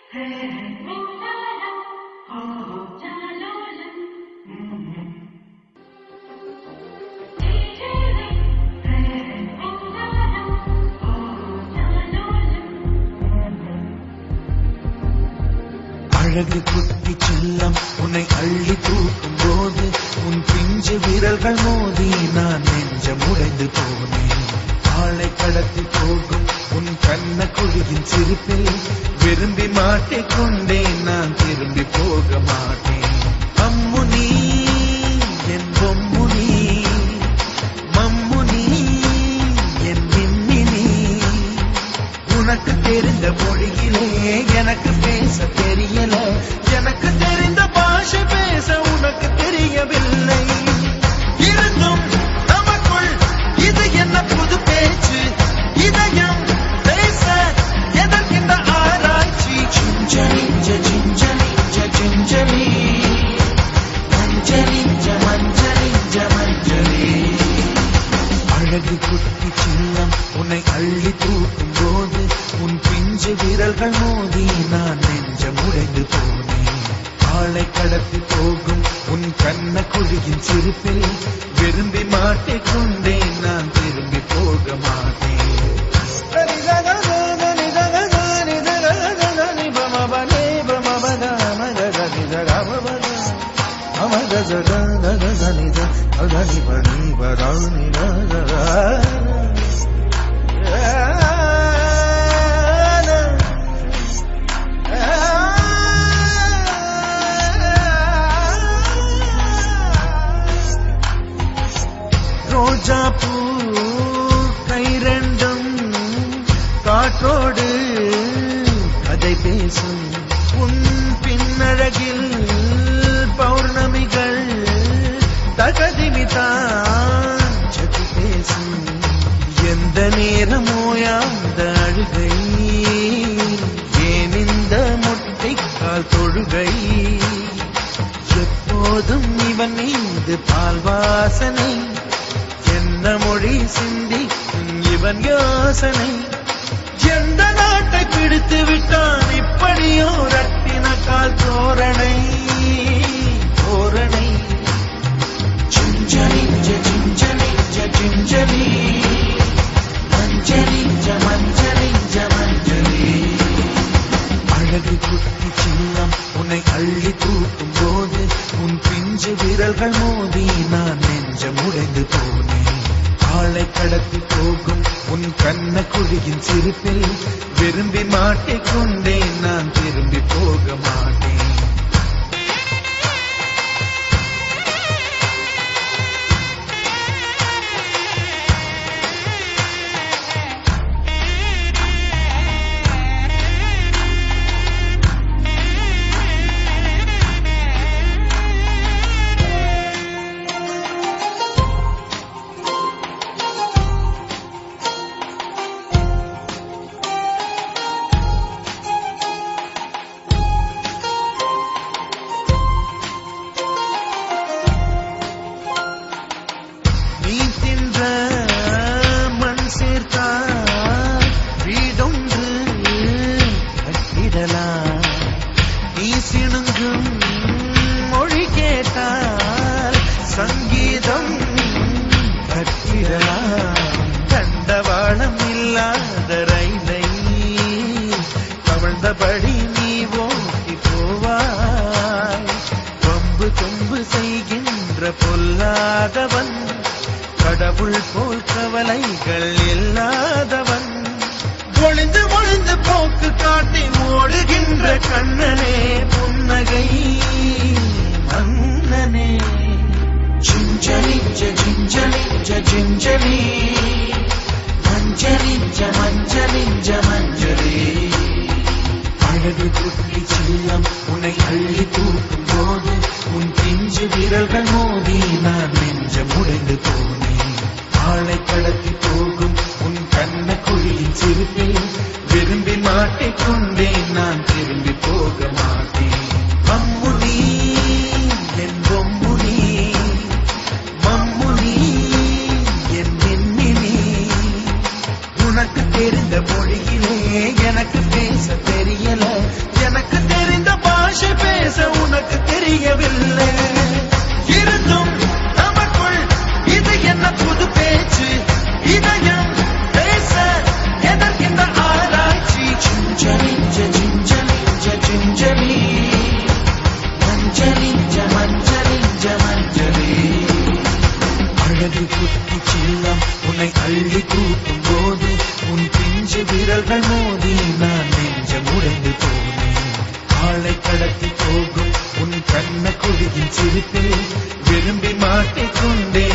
அழகு குட்டி செல்லம் உன்னை அள்ளி தூக்கும் போது உன் பிஞ்சு விரல்கள் மோதி நான் நெஞ்சம் உடைந்து போனேன். ஆளை கடத்தி போகும் உன் கண்ண குழியின் சிரிப்பில் விரும்பி மாட்டிக்கொண்டேன். நான் திரும்பி போக மாட்டேன். அம்முனி என் பொம்முனி, மம்முனி என் மின்மினி, உனக்கு தெரிந்த மொழியிலே எனக்கு பேச தெரியல. எனக்கு தெரிந்த பாஷை பேச உனக்கு தெரியவில்லை. இருந்தும் நமக்குள் இது என்ன புது பேச்சு? இதயம் பேச எதற்கின்ற ஆராய்ச்சி? Gingelly gingelly gingelly மஞ்சளி மஞ்சளி மஞ்சளி. அழகு குட்டி சின்னம் உன்னை அள்ளி தூக்கும் போது உன் பிஞ்சு விரல்கள் மோதி நான் நெஞ்சம் உடைந்து போனேன். ஆளை கடத்தி போகும் உன் கண்ண குழியின் சிரிப்பில் விரும்பி மாட்டிக்கொண்டேன். நான் திரும்பி போக மாட்டேன். ரோஜா பூ கை ரெண்டும் காற்றோடு கதை பேசும். உன் பின்னழகில் பௌர்ணமிகள் தகதிமிதான் சதி பேசும். எந்த நேரமோயாந்த அழுகை, ஏன் இந்த முட்டைக்கால் தொழுகை? எப்போதும் இவன் மீது பால் வாசனை, என்ன மொழி சிந்தி இவன் யோசனை? எந்த நாட்டை பிடித்து விட்டான் இப்படியோ ரட்டின கால் தோரணை தோரணை. Gingelly gingelly gingelly மஞ்சளி மஞ்சளி மஞ்சளி. அழகு குட்டி சின்னம் உன்னை அள்ளி தூக்கும் போது உன் பிஞ்சு விரல்கள் மோதி நான் நெஞ்சம் உடைந்து போனேன். ஆளை கடத்தி போகும் உன் கண்ண குழியின் சிரிப்பில் விரும்பி மாட்டிக்கொண்டேன். நான் திரும்பி போக மாட்டேன். நீ சிணுங்கும் மொழி கேட்டால் சங்கீதம் கட்டிடலாம். தண்டவாளம் இல்லாத ரயிலை கவழ்ந்தபடி நீ ஓட்டி போவாய். வம்பு தும்பு செய்கின்ற பொல்லாதவன், கடவுள் போல் கவலைகள் இல்லாதவன். ஒளிந்து ஒளிந்து போக்கு காட்டி ஓடுகின்ற கண்ணனே புன்னகை மன்னனே. Gingelly gingelly gingelly மஞ்சளி மஞ்சளி மஞ்சளி. அழகு குட்டி சின்னம் உன்னை அள்ளி தூக்கும் போது உன் பிஞ்சு விரல்கள் மோதி நான் நெஞ்சம் உடைந்து போனேன். ஆளை கடத்தி போகும் உன் கண்ண குழியின் சிரிப்பில் விரும்பி மாட்டிக்கொண்டேன். நான் திரும்பி போக மாட்டேன். அம்முனி என் பொம்முனி, மம்முனி என் மின்மினி, உனக்கு தெரிந்த மொழியிலே எனக்கு பேச தெரியல. எனக்கு புரியவில்லை. இருந்தும் நமக்குள் இது என்ன புது பேச்சு? இதயம் பேச எதற்கின்ற ஆராய்ச்சி? சிஞ்சலிஞ்ச சிஞ்சலிஞ்ச சிஞ்சலி, மஞ்சளிஞ்ச மஞ்சளிஞ்ச மஞ்சளி. அழகு குட்டி சில்லம் உன்னை அள்ளி தூக்கும் போது உன் பிஞ்சு விரல்கள் மோதி நான் நெஞ்சம் உடைந்து போனேன். ஆளை கடத்தி போகும் உன் கண்ண கொடியின் சிரிப்பில் விரும்பி மாட்டிக்கொண்டே